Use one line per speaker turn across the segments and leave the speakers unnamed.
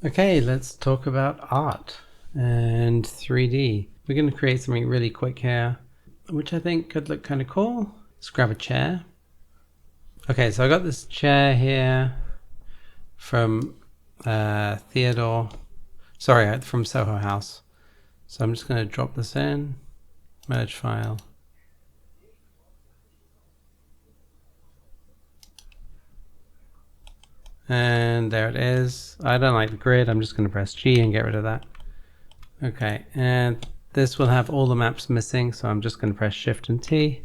Okay, let's talk about art and 3D. We're going to create something really quick here, which I think could look kind of cool. Let's grab a chair. Okay, so I got this chair here from from Soho House. So I'm just going to drop this in, merge file. And there it is. I don't like the grid. I'm just going to press G and get rid of that. Okay, and this will have all the maps missing, so I'm just going to press Shift and T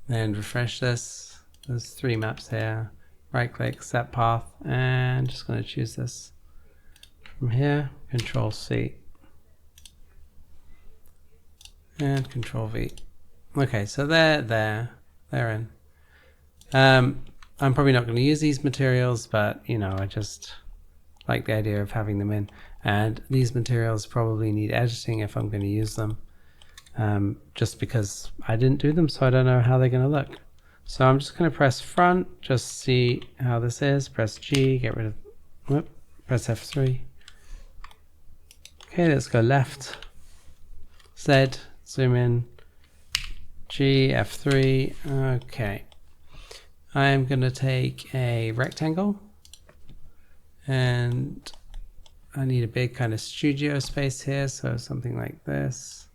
and refresh this. There's 3 maps here. Right click, set path, and just going to choose this from here. Control C and Control V. Okay, so they're in. I'm probably not going to use these materials, but you know, I just like the idea of having them in. And these materials probably need editing if I'm going to use them, just because I didn't do them, so I don't know how they're going to look. So I'm just going to press front, just see how this is. Press G, get rid of, press F3. Okay, let's go left. Z, zoom in. G, F3. Okay. I'm going to take a rectangle, and I need a big kind of studio space here, so something like this.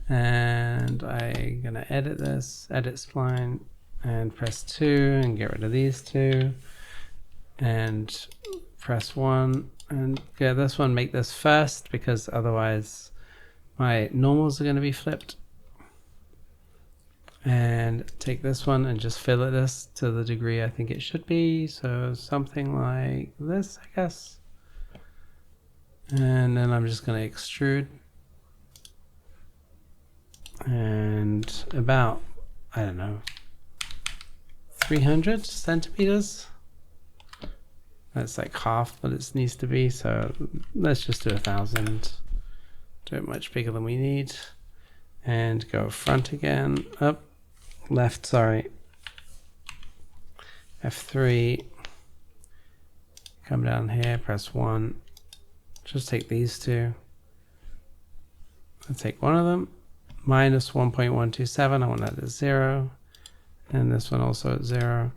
And I'm going to edit this, edit spline, and press 2 and get rid of these 2, and press 1 and get this one, make this first because otherwise my normals are going to be flipped. And take this one and just fill this to the degree I think it should be, so something like this, I guess. And then I'm just going to extrude, and about, I don't know, 300 centimeters. That's like half what it needs to be, so let's just do 1,000. Do it much bigger than we need, and go front again, up. Left, sorry, F3, come down here, press 1, just take these 2, I'll take one of them, minus 1.127, I want that at 0, and this one also at 0.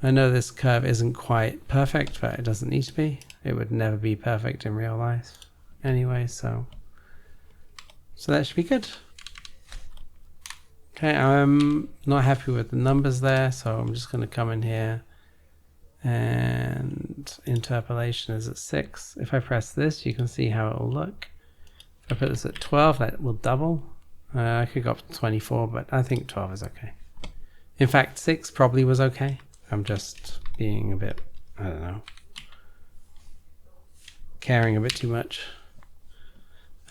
I know this curve isn't quite perfect, but it doesn't need to be. It would never be perfect in real life anyway, so that should be good. Okay, I'm not happy with the numbers there, so I'm just going to come in here, and interpolation is at 6. If I press this, you can see how it will look. If I put this at 12, that will double. I could go up to 24, but I think 12 is okay. In fact, 6 probably was okay. I'm just being a bit, I don't know, caring a bit too much.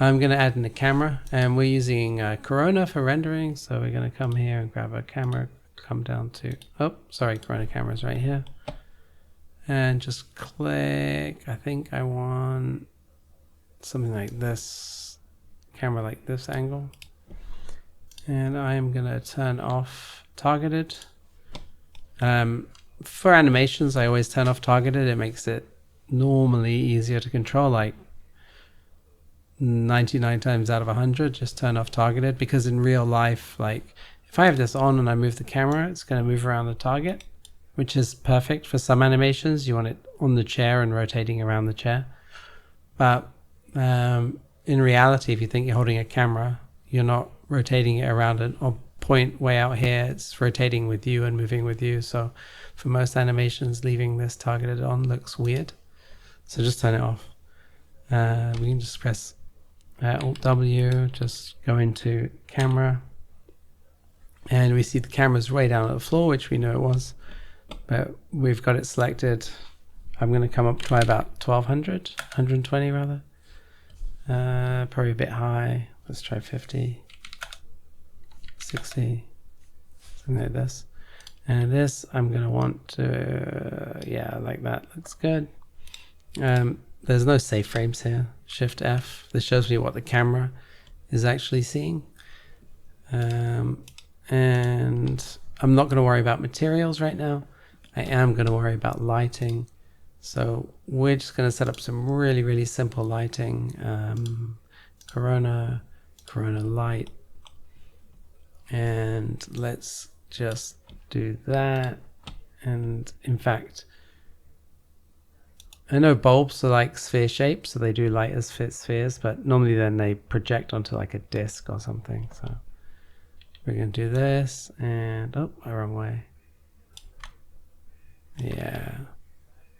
I'm going to add in a camera, and we're using Corona for rendering, so we're going to come here and grab a camera, come down to, oh, sorry, Corona camera's right here, and just click. I think I want something like this, camera like this angle, and I'm going to turn off targeted. For animations, I always turn off targeted. It makes it normally easier to control, like 99 times out of 100, just turn off targeted, because in real life, like if I have this on and I move the camera, it's going to move around the target, which is perfect for some animations. You want it on the chair and rotating around the chair. But in reality, if you think you're holding a camera, you're not rotating it around a point way out here. It's rotating with you and moving with you. So for most animations, leaving this targeted on looks weird. So just turn it off. We can just press Alt W, just go into camera, and we see the camera's way down at the floor, which we know it was, but we've got it selected. I'm going to come up to about 1200, 120 rather, probably a bit high. Let's try 50, 60, something like this. And this I'm going to want to, yeah, like that looks good. There's no save frames here. Shift F. This shows me what the camera is actually seeing. And I'm not going to worry about materials right now. I am going to worry about lighting So we're just going to set up some really simple lighting. Corona Light, and let's just do that. And in fact, I know bulbs are like sphere shapes, so they do light as spheres, but normally then they project onto like a disc or something. So we're going to do this, and oh, wrong way. Yeah.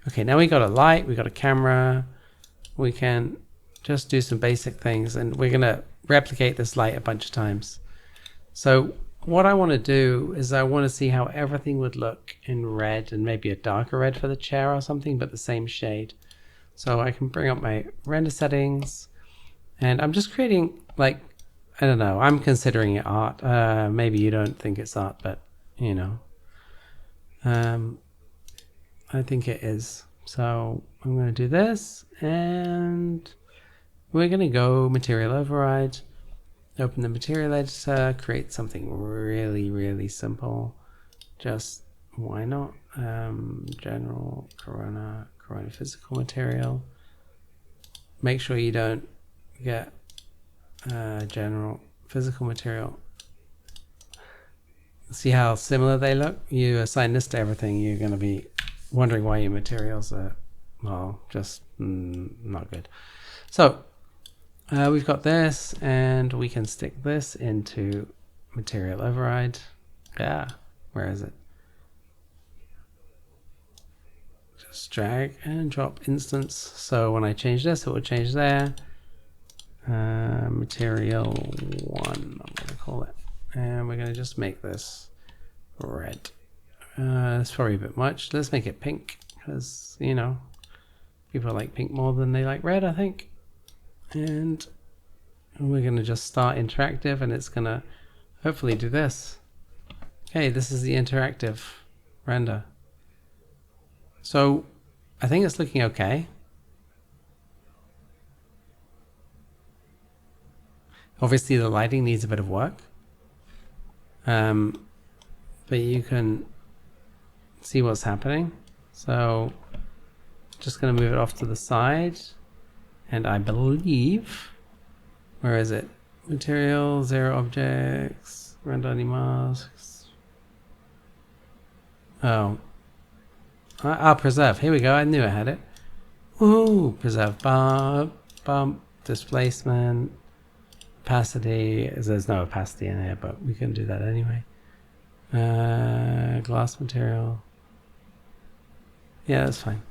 Okay, now we got a light, we got a camera. We can just do some basic things, and we're going to replicate this light a bunch of times. So what I want to do is I want to see how everything would look in red, and maybe a darker red for the chair or something, but the same shade. So I can bring up my render settings, and I'm just creating, like, I don't know, I'm considering it art. Maybe you don't think it's art, but you know, I think it is. So I'm going to do this, and we're going to go material override, open the material editor, create something really simple. Just why not? General Corona physical material. Make sure you don't get general physical material. See how similar they look? You assign this to everything, you're going to be wondering why your materials are, well, just not good. So we've got this, and we can stick this into material override. Yeah, where is it? Just drag and drop instance. So when I change this, it will change there. Material 1, I'm going to call it. And we're going to just make this red. It's probably a bit much. Let's make it pink, because, you know, people like pink more than they like red, I think. And we're going to just start interactive, and it's going to hopefully do this. Okay, this is the interactive render. So I think it's looking okay. Obviously the lighting needs a bit of work, but you can see what's happening. So just going to move it off to the side, and I believe, where is it? Material, 0 objects, render any masks. Oh, I'll preserve. Here we go. I knew I had it. Woohoo! Preserve bump, displacement, opacity. There's no opacity in here, but we can do that anyway. Glass material. Yeah, that's fine.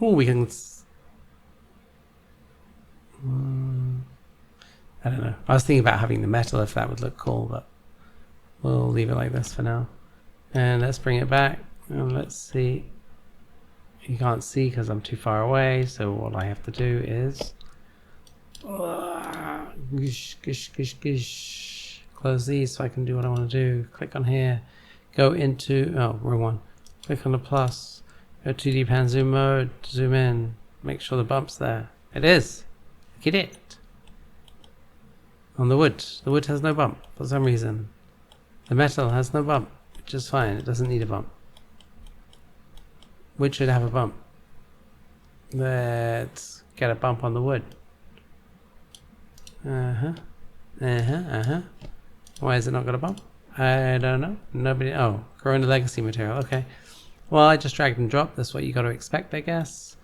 Oh, we can. I don't know. I was thinking about having the metal, if that would look cool, but we'll leave it like this for now. And let's bring it back, and let's see. You can't see because I'm too far away, so what I have to do is close these so I can do what I want to do. Click on here, go into, oh, wrong one. Click on the plus, go 2D pan zoom mode, zoom in, make sure the bump's there. It is. Look at it. On the wood has no bump for some reason. The metal has no bump, which is fine. It doesn't need a bump. Wood should have a bump. Let's get a bump on the wood. Why has it not got a bump? I don't know. Nobody. Oh, Corona legacy material. Okay. Well, I just dragged and dropped. That's what you got to expect, I guess.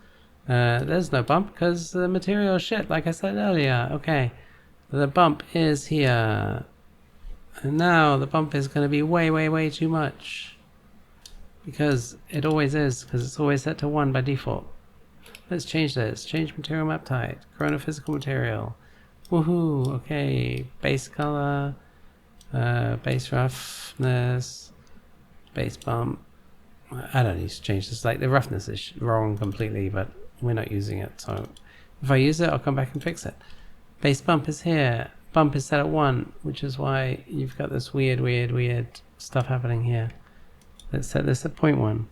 There's no bump because the material is shit, like I said earlier. Okay. The bump is here. And now the bump is going to be way too much. Because it always is, because it's always set to 1 by default. Let's change this. Change material map type. Corona physical material. Woohoo! Okay. Base color. Base roughness. Base bump. I don't need to change this. Like, the roughness is wrong completely, but we're not using it. So if I use it, I'll come back and fix it. Base bump is here. Bump is set at 1, which is why you've got this weird stuff happening here. Let's set this at 0.1.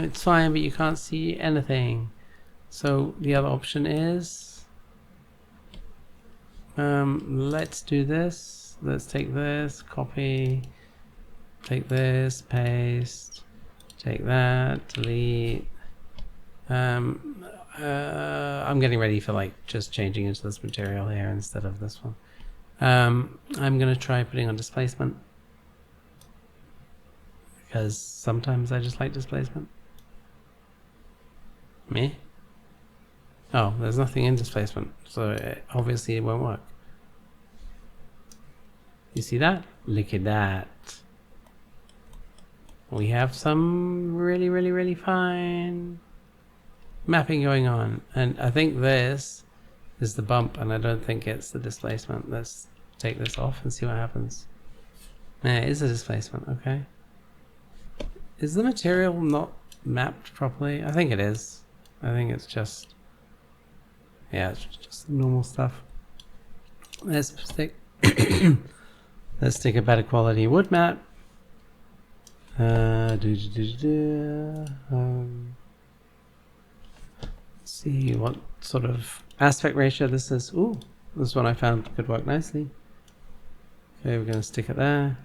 It's fine, but you can't see anything. So the other option is, let's do this. Let's take this, copy, take this, paste, take that, delete. I'm getting ready for like just changing into this material here instead of this one. I'm gonna try putting on displacement because sometimes I just like displacement. Me? Oh, there's nothing in displacement, so obviously it won't work. You see that? Look at that. We have some really fine mapping going on, and I think this is the bump, and I don't think it's the displacement. Let's take this off and see what happens. Yeah, it is a displacement. Okay. Is the material not mapped properly? I think it is. I think it's just, yeah, it's just normal stuff. Let's stick let's stick a better quality wood map. See what sort of aspect ratio this is. Ooh, this one I found could work nicely. Okay, we're going to stick it there.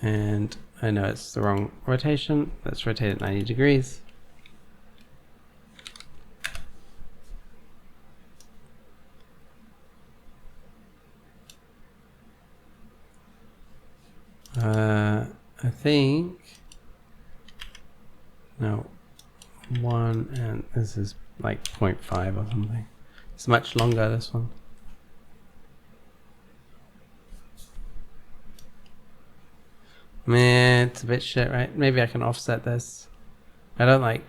And I know it's the wrong rotation. Let's rotate it 90 degrees. I think, no, 1, and this is like 0.5 or something. It's much longer, this one. Man, it's a bit shit, right? Maybe I can offset this. I don't like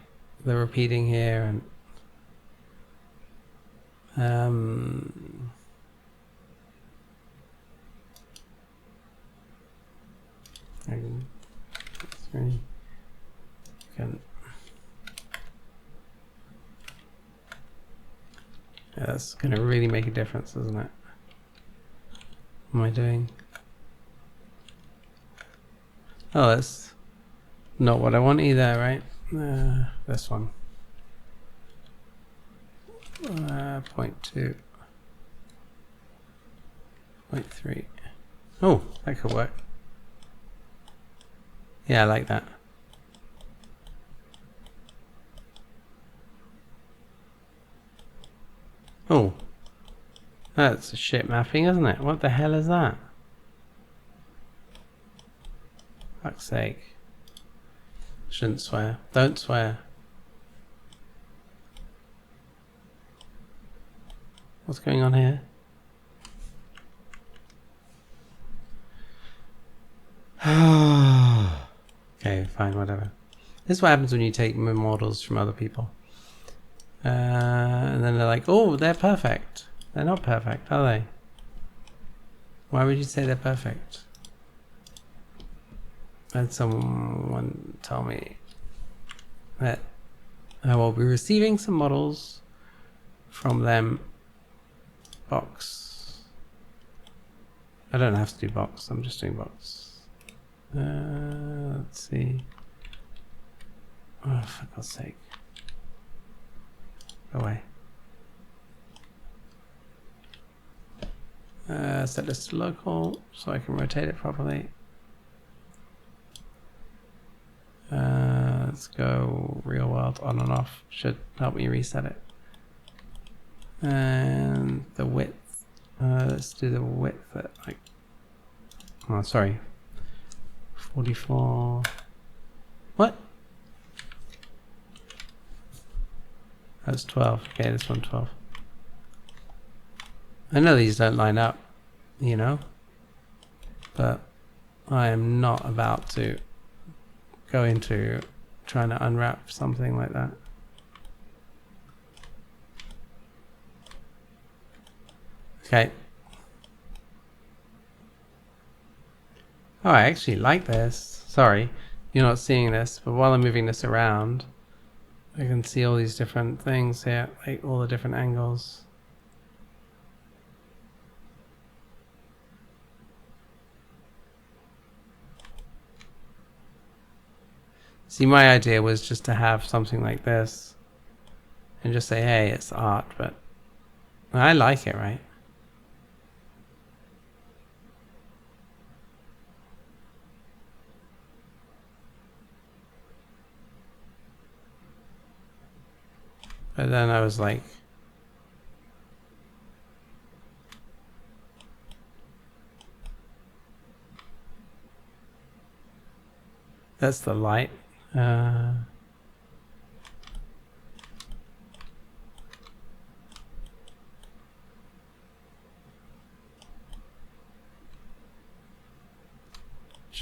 the repeating here, and yeah, that's going to really make a difference, isn't it? What am I doing? Oh, that's not what I want either, right? This one. 0.2. 0.3. Oh, that could work. Yeah, I like that. Oh, that's a shit mapping, isn't it? What the hell is that? Fuck's sake. Shouldn't swear. Don't swear. What's going on here? Okay, fine, whatever. This is what happens when you take models from other people. And then they're like, oh, they're perfect. They're not perfect, are they? Why would you say they're perfect? I had someone tell me that I will be receiving some models from them. Box. I don't have to do box, I'm just doing box. Let's see. Oh, for God's sake. Go away. Set this to local so I can rotate it properly. Let's go real world on and off. Should help me reset it. And the width. Let's do the width at like, oh sorry, 44. What? That's 12. Okay, this one 12. I know these don't line up, you know, but I am not about to go into trying to unwrap something like that. Okay. Oh, I actually like this. Sorry, you're not seeing this, but while I'm moving this around, I can see all these different things here, like all the different angles. See, my idea was just to have something like this and just say, hey, it's art, but I like it, right? But then I was like, that's the light. Trying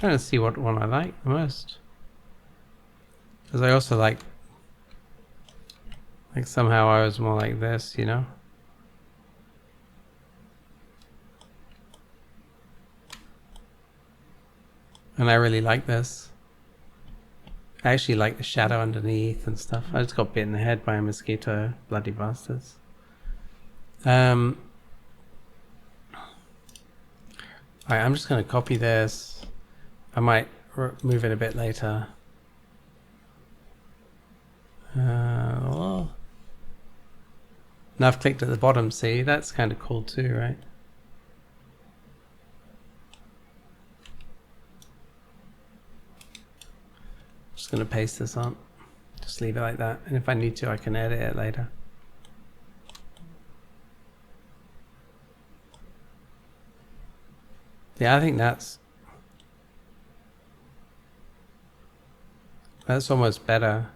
to see what one I like the most, because I also like somehow I was more like this, you know. And I really like this. I actually like the shadow underneath and stuff. I just got bit in the head by a mosquito, bloody bastards. Alright, I'm just going to copy this. I might move it a bit later. Now I've clicked at the bottom, see? That's kind of cool too, right? Just going to paste this on. Just leave it like that. And if I need to, I can edit it later. Yeah, I think that's almost better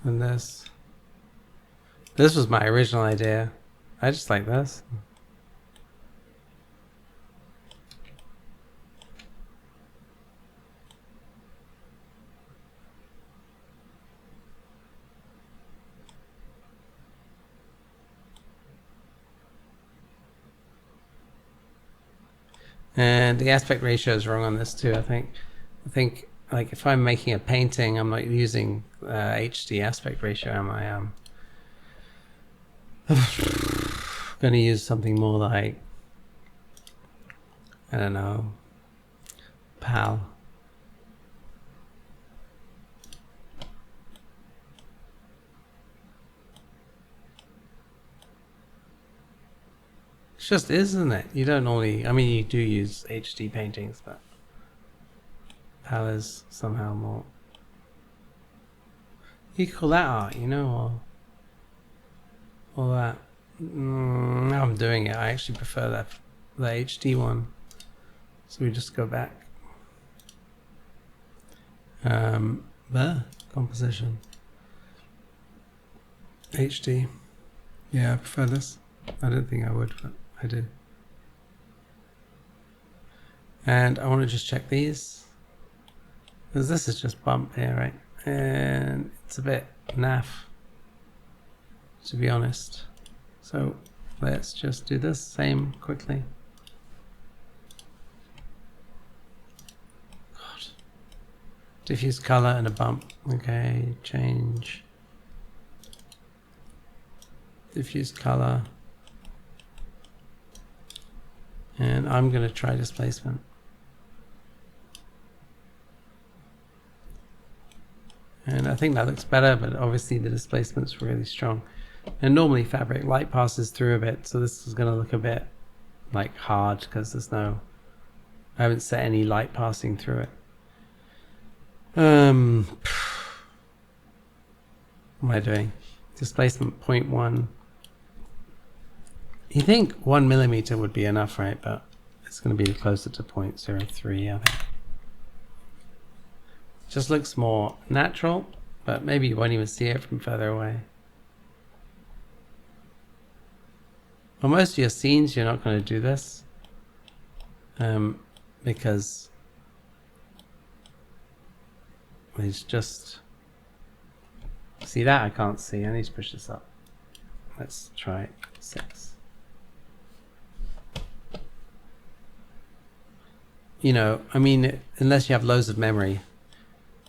than this. This was my original idea. I just like this. And the aspect ratio is wrong on this too, I think. Like if I'm making a painting, I'm not using HD aspect ratio, am I? I'm going to use something more like, I don't know, PAL. It's just, isn't it? You don't normally, I mean, you do use HD paintings, but PAL is somehow more. You could call that art, you know, or that. Now I'm doing it. I actually prefer the HD one. So we just go back. There, composition. HD. Yeah, I prefer this. I don't think I would, but I do. And I want to just check these, because this is just bump here, right? And it's a bit naff, to be honest. So let's just do this same quickly. God. Diffuse color and a bump. Okay, change. Diffuse color. And I'm going to try displacement. And I think that looks better, but obviously the displacement's really strong. And normally fabric light passes through a bit, so this is going to look a bit like hard because there's no, I haven't set any light passing through it. What am I doing? Displacement 0.1. You think 1 millimeter would be enough, right? But it's going to be closer to 0.03, I think. Just looks more natural, but maybe you won't even see it from further away. For most of your scenes, you're not going to do this, because it's just, see that I can't see. I need to push this up. Let's try 6. You know, I mean, unless you have loads of memory,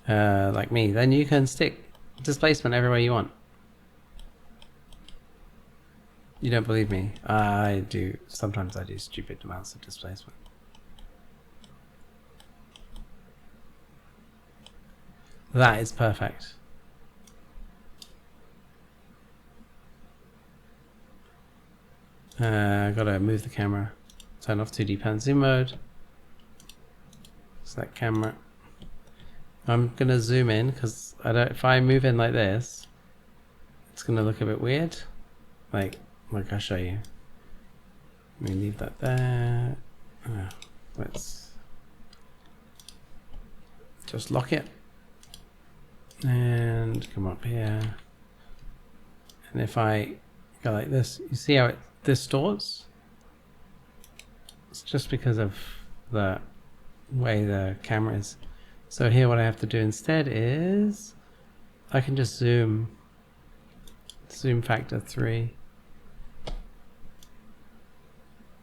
like me, then you can stick displacement everywhere you want. You don't believe me? I do. Sometimes I do stupid amounts of displacement. That is perfect. Gotta move the camera. Turn off 2D pan zoom mode. Select camera. I'm gonna zoom in because I don't. If I move in like this, it's gonna look a bit weird. Like I'll show you. Let me leave that there. Let's just lock it and come up here. And if I go like this, you see how it distorts? It's just because of the way the camera is. So here what I have to do instead is I can just zoom factor 3.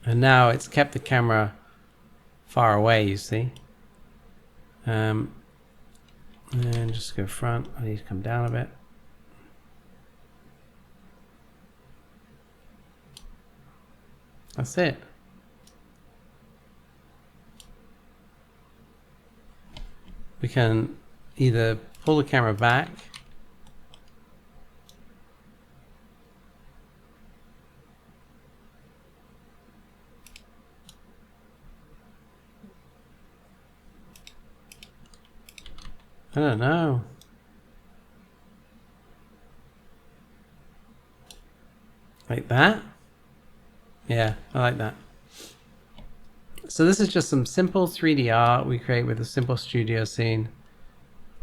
And now it's kept the camera far away, you see. And just go front. I need to come down a bit. That's it. We can either pull the camera back I don't know. Like that? Yeah, I like that. So this is just some simple 3D art we create with a simple studio scene.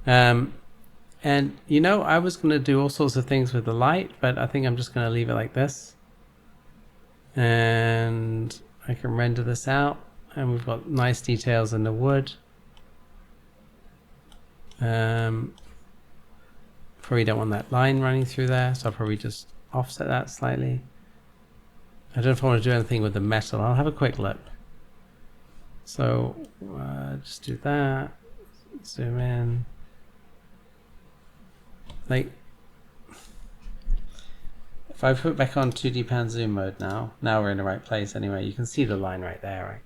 And you know, I was going to do all sorts of things with the light, but I think I'm just going to leave it like this. And I can render this out, and we've got nice details in the wood. Probably don't want that line running through there, so I'll probably just offset that slightly. I don't know if I want to do anything with the metal. I'll have a quick look. So just do that. Zoom in. Like, if I put back on 2D pan zoom mode now we're in the right place anyway. You can see the line right there, right?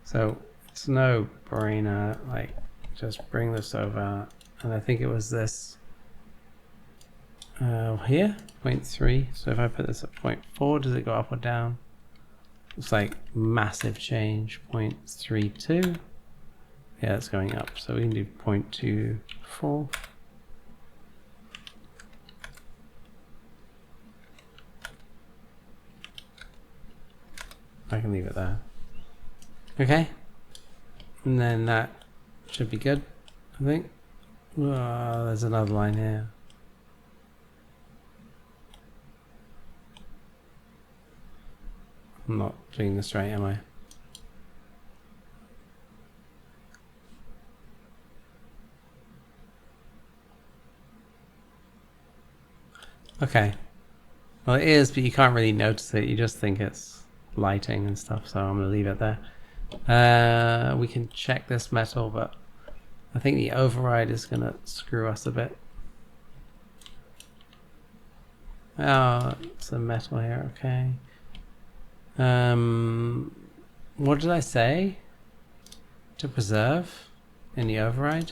So it's no brainer. Like, just bring this over, and I think it was this here, 0.3. So if I put this at 0.4, does it go up or down? It's like massive change. 0.32. Yeah, it's going up. So we can do 0.24. I can leave it there. Okay. And then that should be good, I think. There's another line here. I'm not doing this right, am I? Okay. Well, it is, but you can't really notice it. You just think it's lighting and stuff, so I'm going to leave it there. We can check this metal, but I think the override is going to screw us a bit. Oh, it's a metal here, okay. What did I say? To preserve in the override?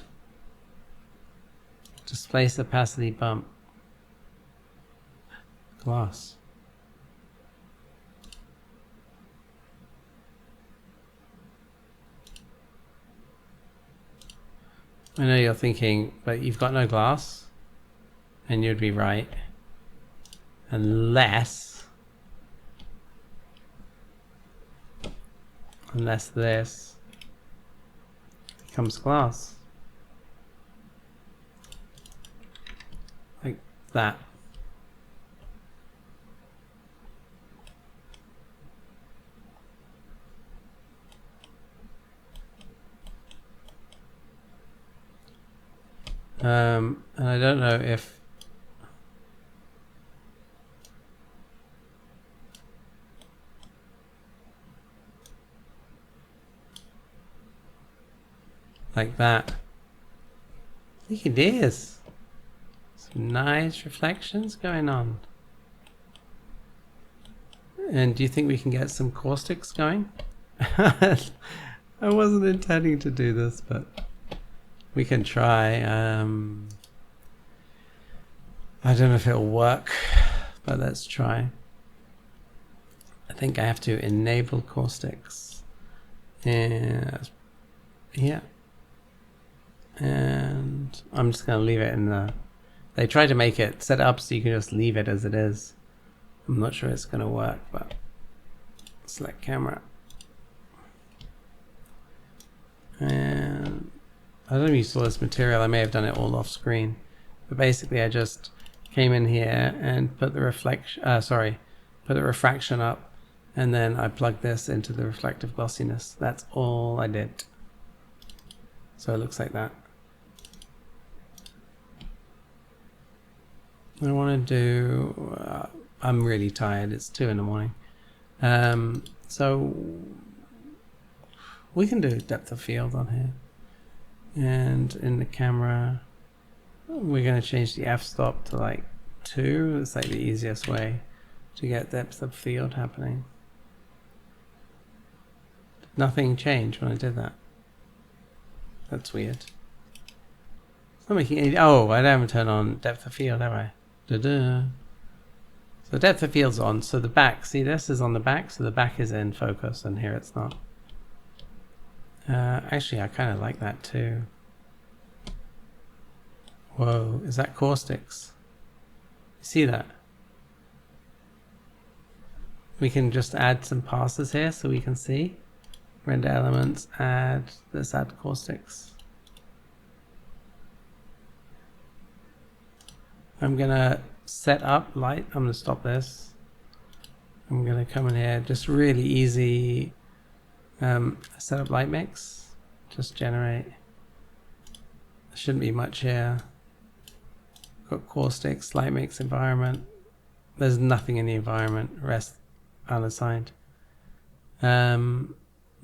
Displace opacity bump. Glass. I know you're thinking, but you've got no glass, and you'd be right. Unless this becomes glass. Like that. And I don't know if like that. I think it is. Some nice reflections going on. And do you think we can get some caustics going? I wasn't intending to do this, but we can try. I don't know if it'll work, but let's try. I think I have to enable caustics. Yeah. And I'm just going to leave it in the... They try to make it set up so you can just leave it as it is. I'm not sure it's going to work, but select camera. And I don't know if you saw this material. I may have done it all off screen. But basically I just came in here and put the put the refraction up, and then I plugged this into the reflective glossiness. That's all I did. So it looks like that. I want to do, I'm really tired, it's 2 in the morning. So we can do depth of field on here. And in the camera, we're going to change the f-stop to like 2. It's like the easiest way to get depth of field happening. Nothing changed when I did that. That's weird. It's not making any... Oh, I haven't turned on depth of field, have I? Da-da. So depth of field's on. So the back, see, this is on the back, so the back is in focus, and here it's not. Actually, I kind of like that too. Whoa, is that caustics? You see that? We can just add some passes here so we can see. Render elements, let's add caustics. I'm gonna set up light. I'm gonna stop this. I'm gonna come in here, just really easy. Set up LightMix. Just generate. There shouldn't be much here. Got caustics, LightMix, environment. There's nothing in the environment. Rest unassigned.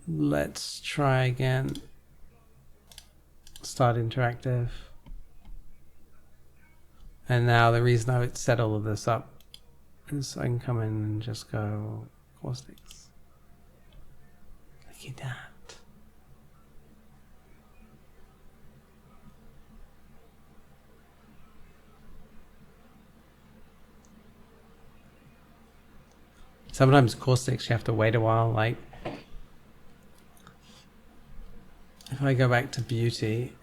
Let's try again. Start interactive. And now the reason I would set all of this up is I can come in and just go caustics. Look at that. Sometimes caustics you have to wait a while, like if I go back to beauty,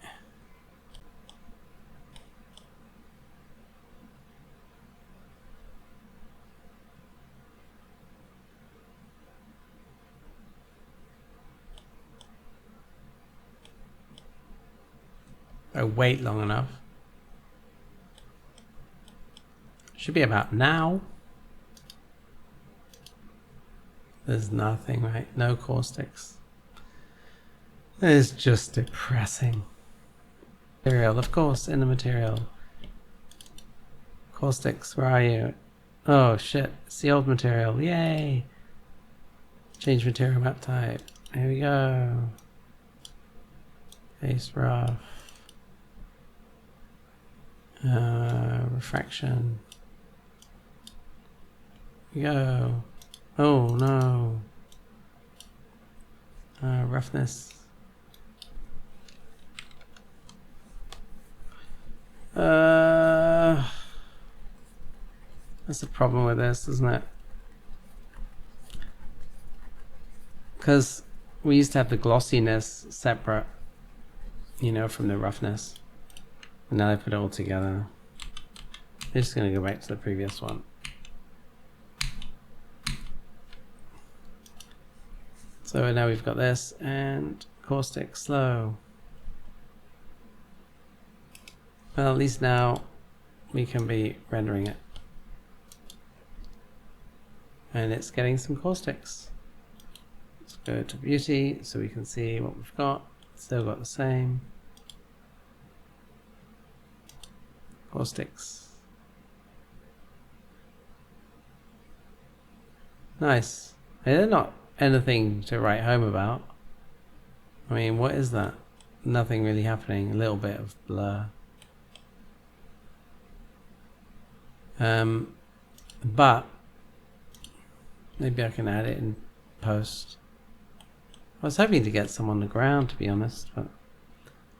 I wait long enough. Should be about now. There's nothing, right? No caustics. It's just depressing. Material, of course, in the material. Caustics, where are you? Oh shit, it's the old material, yay! Change material map type. Here we go. Base rough. Refraction. Here we go. Oh no. Roughness. That's the problem with this, isn't it? Because we used to have the glossiness separate, you know, from the roughness. And now I put it all together. I'm just going to go back to the previous one. So now we've got this, and caustic slow. Well, at least now we can be rendering it. And it's getting some caustics. Let's go to beauty so we can see what we've got. Still got the same. Caustics. Nice. They're not anything to write home about. I mean, what is that? Nothing really happening. A little bit of blur. But maybe I can add it in post. I was hoping to get some on the ground, to be honest, but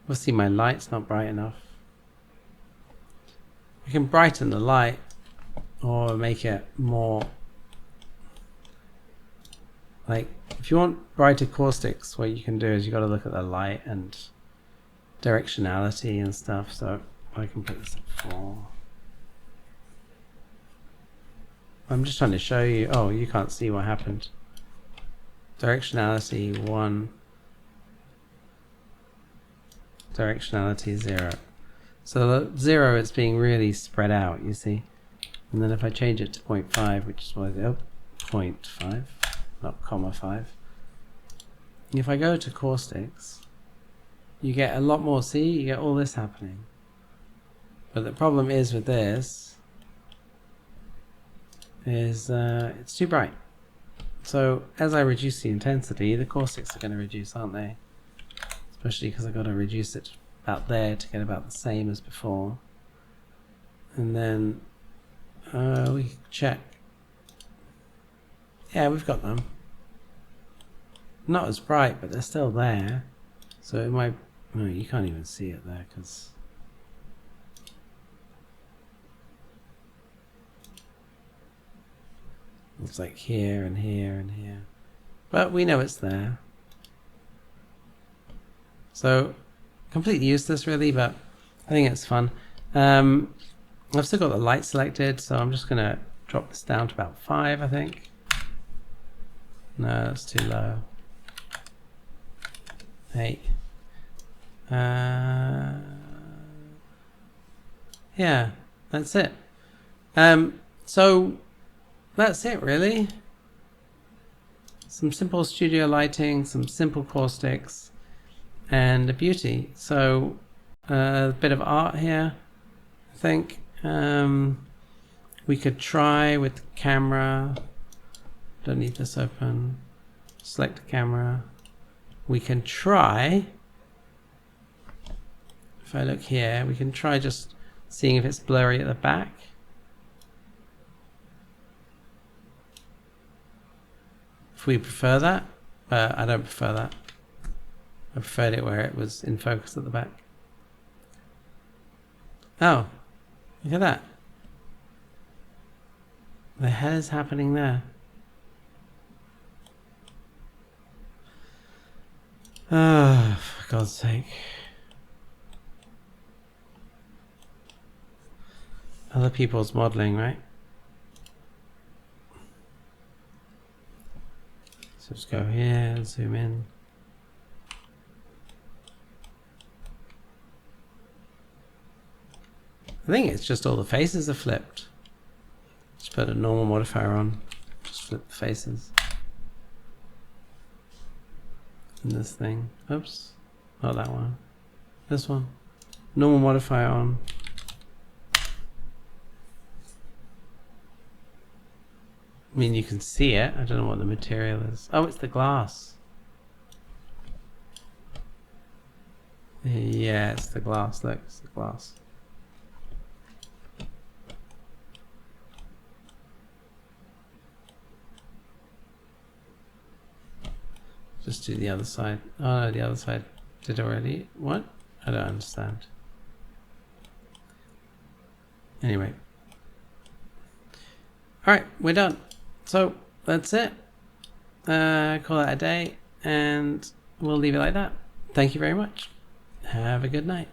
obviously my light's not bright enough. We can brighten the light or make it more like, if you want brighter caustics, what you can do is you got to look at the light and directionality and stuff. So I can put this at 4. I'm just trying to show you. Oh, you can't see what happened. Directionality 1. Directionality 0. So the 0, it's being really spread out, you see. And then if I change it to 0.5, which is what I do, 0.5, not comma 5. If I go to caustics, you get a lot more, see, you get all this happening. But the problem is with this, is it's too bright. So as I reduce the intensity, the caustics are going to reduce, aren't they? Especially because I've got to reduce it about there to get about the same as before. And then we check. Yeah, we've got them. Not as bright, but they're still there. So it might, no, you can't even see it there because it's like here and here and here. But we know it's there. So completely useless really, but I think it's fun. I've still got the light selected, so I'm just gonna drop this down to about 5, I think. No, that's too low. 8. Yeah, that's it. So that's it really. Some simple studio lighting, some simple caustics, and a beauty. So a bit of art here, I think. We could try with the camera. Don't need this open. Select the camera. We can try, if I look here, we can try just seeing if it's blurry at the back. If we prefer that, I don't prefer that. I preferred it where it was in focus at the back. Oh, look at that. The hell is happening there? Ah, for God's sake. Other people's modeling, right? So let's go here and zoom in. I think it's just all the faces are flipped. Just put a normal modifier on. Just flip the faces. And this thing. Oops. Not that one. This one. Normal modifier on. I mean, you can see it. I don't know what the material is. Oh, it's the glass. Yeah, it's the glass. Look, it's the glass. Just do the other side. Oh no, the other side did already. What? I don't understand. Anyway. Alright, we're done. So that's it. Call that a day, and we'll leave it like that. Thank you very much. Have a good night.